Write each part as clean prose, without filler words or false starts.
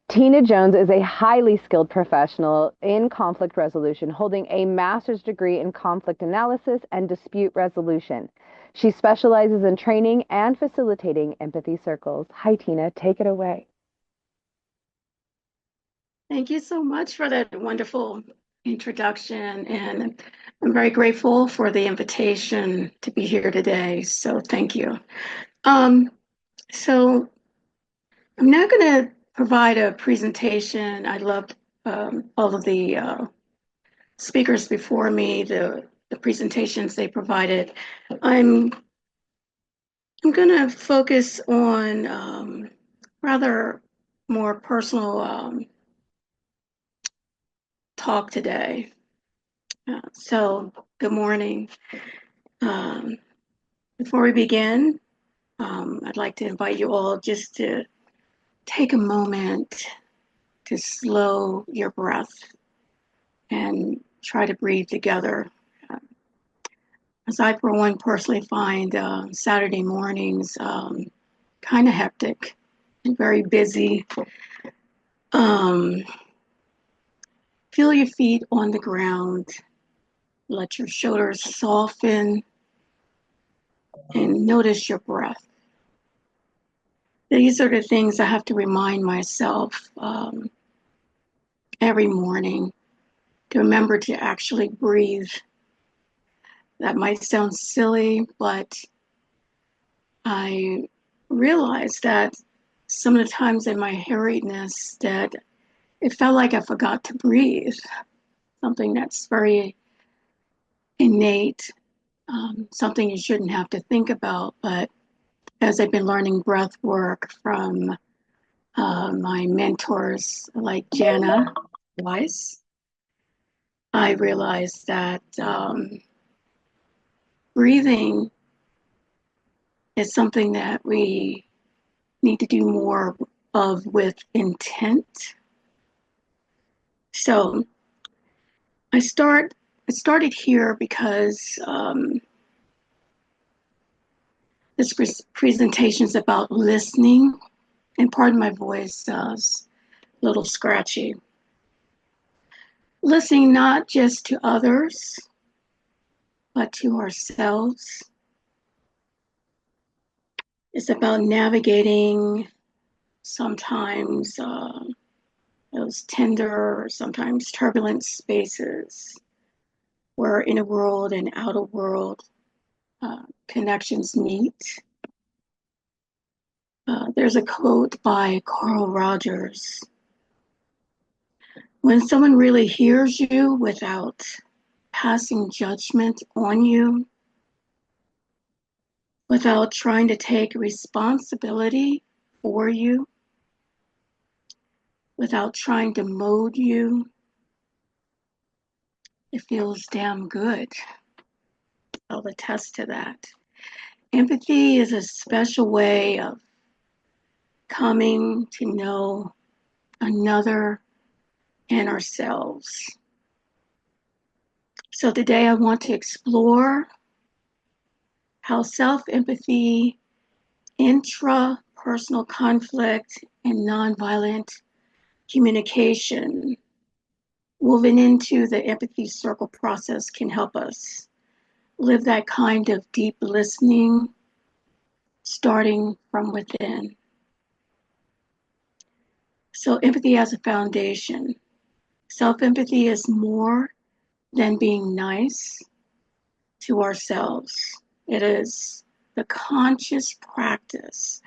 Tina Jones is a highly skilled professional in conflict resolution, holding a master's degree in conflict analysis and dispute resolution. She specializes in training and facilitating empathy circles. Hi, Tina, take it away. Thank you so much for that wonderful introduction. And I'm very grateful for the invitation to be here today. So thank you. Um, so I'm now going to provide a presentation. I loved all of the speakers before me, the presentations they provided. I'm I'm going to focus on rather more personal talk today. So, good morning. Um, Before we begin, I'd like to invite you all just to take a moment to slow your breath and try to breathe together. Uh, As I, for one, personally find Saturday mornings kind of hectic and very busy. Um, Feel your feet on the ground, let your shoulders soften, and notice your breath. These are the things I have to remind myself every morning to remember to actually breathe. That might sound silly, but I realized that some of the times in my hurriedness that it felt like I forgot to breathe, something that's very innate, something you shouldn't have to think about. But as I've been learning breath work from my mentors like Jana Weiss, I realized that breathing is something that we need to do more of with intent. So I start I started here because this presentation is about listening, and part of my voice is a little scratchy. Listening not just to others, but to ourselves. It's about navigating sometimes those tender, sometimes turbulent spaces where inner world and outer world connections meet. There's a quote by Carl Rogers. When someone really hears you without passing judgment on you, without trying to take responsibility for you, without trying to mold you, it feels damn good. I'll attest to that. Empathy is a special way of coming to know another and ourselves. So today I want to explore how self-empathy, intrapersonal conflict, and nonviolent communication woven into the empathy circle process can help us live that kind of deep listening starting from within. So empathy as a foundation. Self-empathy is more than being nice to ourselves. It is the conscious practice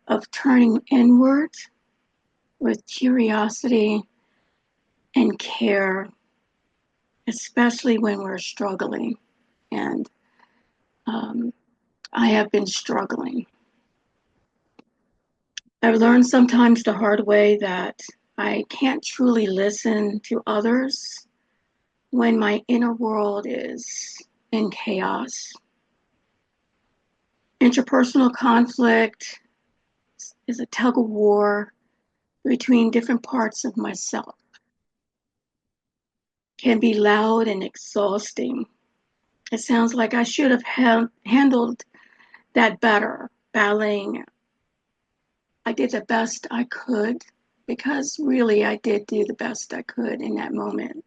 of turning inward with curiosity and care, especially when we're struggling. And um, I have been struggling. I've learned sometimes the hard way that I can't truly listen to others when my inner world is in chaos. Interpersonal conflict is a tug of war between different parts of myself. It can be loud and exhausting. It sounds like I should have handled that better, battling. I did the best I could because really I did do the best I could in that moment.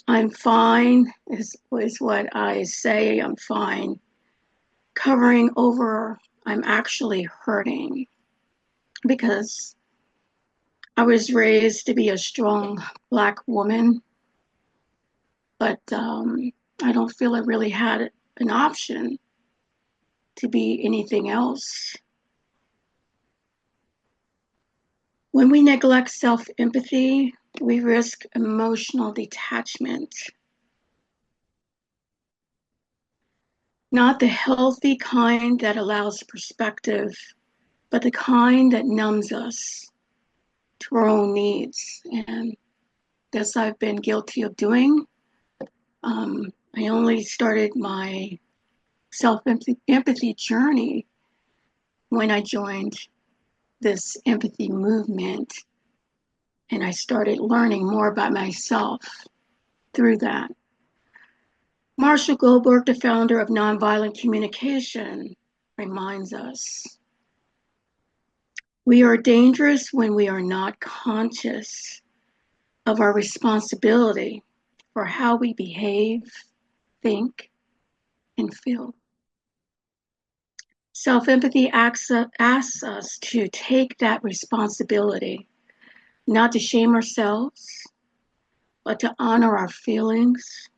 I'm fine is what I say. I'm fine. Covering over, I'm actually hurting because I was raised to be a strong Black woman, but I don't feel I really had an option to be anything else. When we neglect self-empathy, we risk emotional detachment, not the healthy kind that allows perspective, but the kind that numbs us to our own needs. And this I've been guilty of doing. I only started my self-empathy journey when I joined this empathy movement, and I started learning more about myself through that. Marshall Goldberg, the founder of nonviolent communication, reminds us we are dangerous when we are not conscious of our responsibility for how we behave, think, and feel. Self-empathy asks us to take that responsibility, not to shame ourselves, but to honor our feelings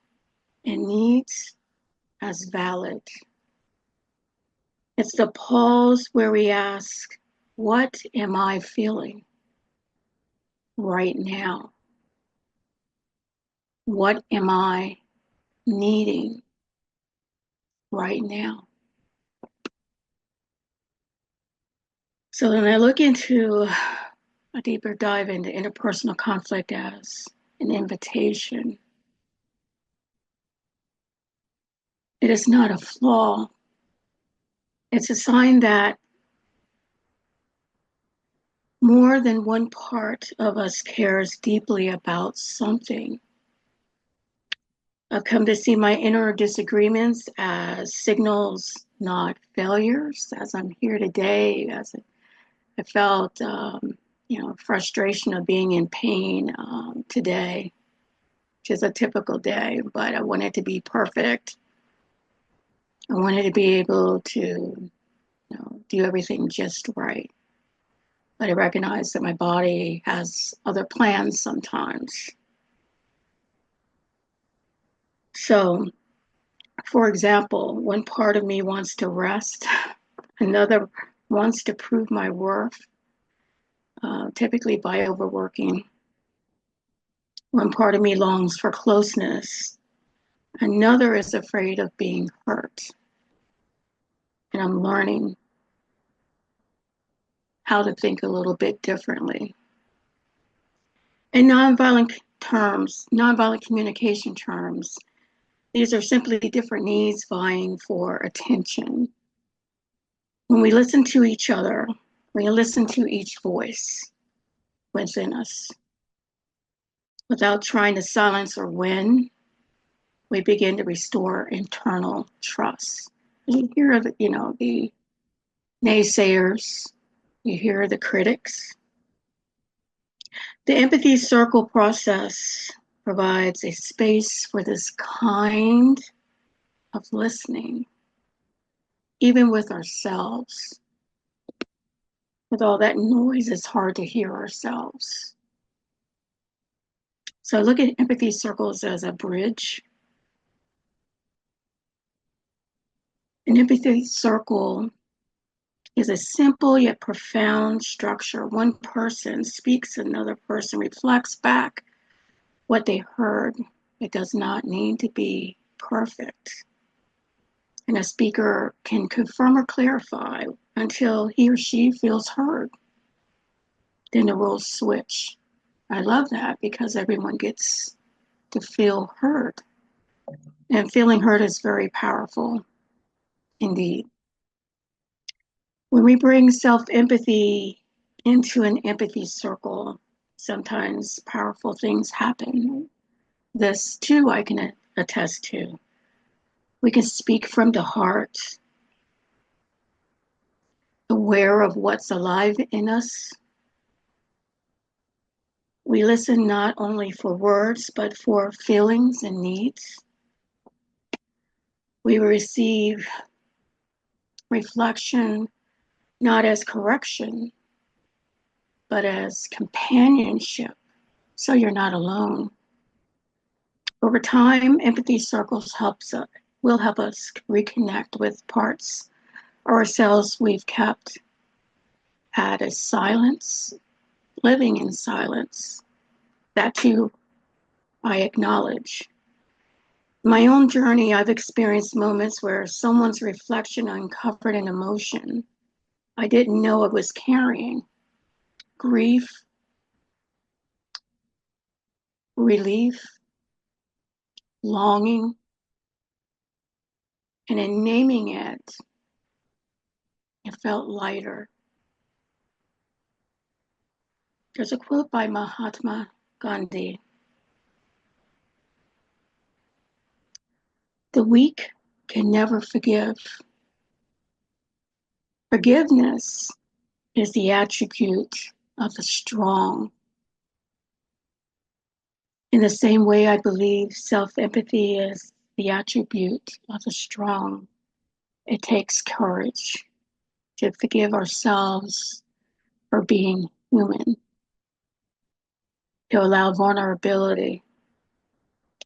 and needs as valid. It's the pause where we ask, what am I feeling right now? What am I needing right now? So when I look into a deeper dive into interpersonal conflict as an invitation, it is not a flaw. It's a sign that more than one part of us cares deeply about something. I've come to see my inner disagreements as signals, not failures. As I'm here today, as I felt, frustration of being in pain today, which is a typical day, but I wanted to be perfect. I wanted to be able to, do everything just right. But I recognize that my body has other plans sometimes. So, for example, one part of me wants to rest, another wants to prove my worth, typically by overworking. One part of me longs for closeness, another is afraid of being hurt. And I'm learning how to think a little bit differently. In nonviolent communication terms, these are simply different needs vying for attention. When we listen to each other, we listen to each voice within us. Without trying to silence or win, we begin to restore internal trust. You hear the naysayers, you hear the critics. The empathy circle process provides a space for this kind of listening, even with ourselves. With all that noise, it's hard to hear ourselves. So I look at empathy circles as a bridge. An empathy circle is a simple yet profound structure. One person speaks, another person reflects back what they heard. It does not need to be perfect. And a speaker can confirm or clarify until he or she feels heard. Then the roles switch. I love that because everyone gets to feel heard. And feeling heard is very powerful indeed. When we bring self-empathy into an empathy circle, sometimes powerful things happen. This too I can attest to. We can speak from the heart, aware of what's alive in us, We listen not only for words, but for feelings and needs. We receive reflection not as correction, but as companionship, so you're not alone. Over time, empathy circles will help us reconnect with parts of ourselves we've kept at a silence, living in silence. That too, I acknowledge. In my own journey, I've experienced moments where someone's reflection uncovered an emotion I didn't know I was carrying: grief, relief, longing, and in naming it, it felt lighter. There's a quote by Mahatma Gandhi: "The weak can never forgive. Forgiveness is the attribute of the strong." In the same way, I believe self-empathy is the attribute of the strong. It takes courage to forgive ourselves for being human, to allow vulnerability,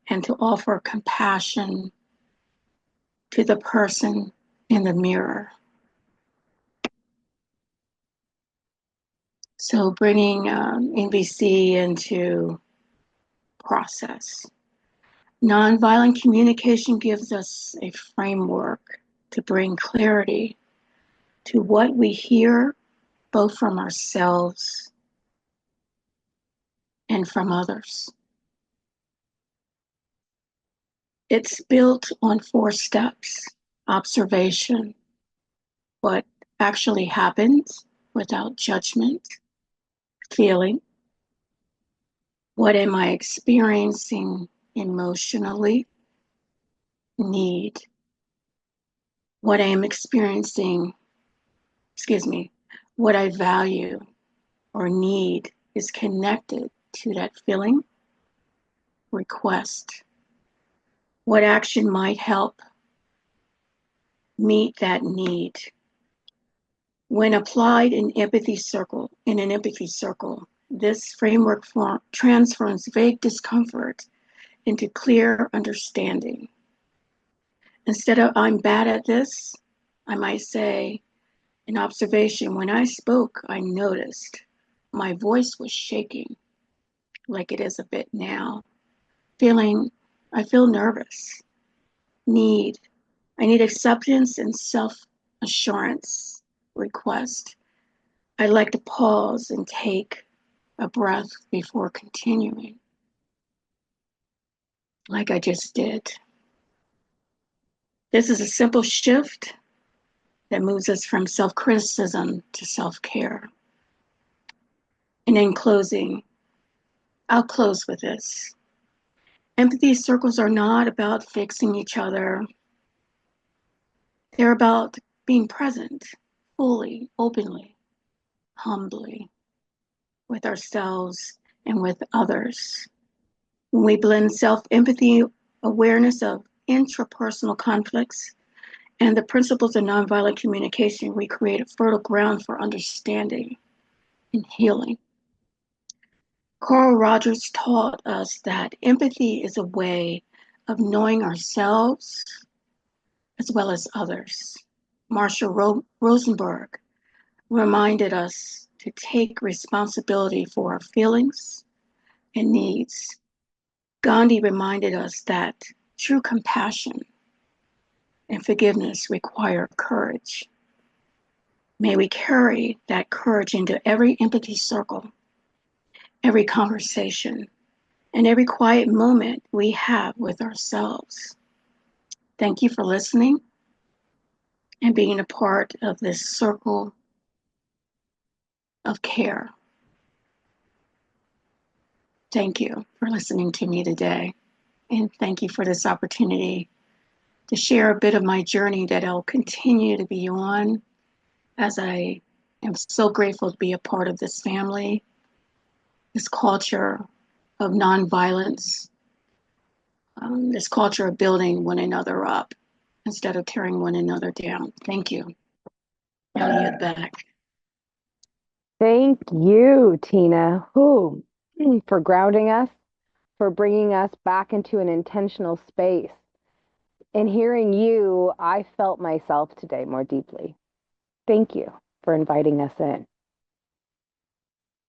and to offer compassion to the person in the mirror. So bringing NVC into process. Nonviolent communication gives us a framework to bring clarity to what we hear, both from ourselves and from others. It's built on 4 steps: observation, what actually happens without judgment; feeling, what am I experiencing emotionally; need, what I am experiencing, what I value or need is connected to that feeling; request, what action might help meet that need. When applied in an empathy circle, this framework transforms vague discomfort into clear understanding. Instead of "I'm bad at this," I might say, in observation, when I spoke, I noticed my voice was shaking, like it is a bit now. I feel nervous. Need, I need acceptance and self-assurance. Request, I'd like to pause and take a breath before continuing, like I just did. This is a simple shift that moves us from self-criticism to self-care. And in closing, I'll close with this. Empathy circles are not about fixing each other. They're about being present, fully, openly, humbly, with ourselves and with others. When we blend self-empathy, awareness of intrapersonal conflicts, and the principles of nonviolent communication, we create a fertile ground for understanding and healing. Carl Rogers taught us that empathy is a way of knowing ourselves as well as others. Marshall Rosenberg reminded us to take responsibility for our feelings and needs. Gandhi reminded us that true compassion and forgiveness require courage. May we carry that courage into every empathy circle, every conversation, and every quiet moment we have with ourselves. Thank you for listening and being a part of this circle of care. Thank you for listening to me today. And thank you for this opportunity to share a bit of my journey that I'll continue to be on, as I am so grateful to be a part of this family this culture of nonviolence, this culture of building one another up instead of tearing one another down. Thank you. I'll yield back. Thank you, Tina, for grounding us, for bringing us back into an intentional space. In hearing you, I felt myself today more deeply. Thank you for inviting us in.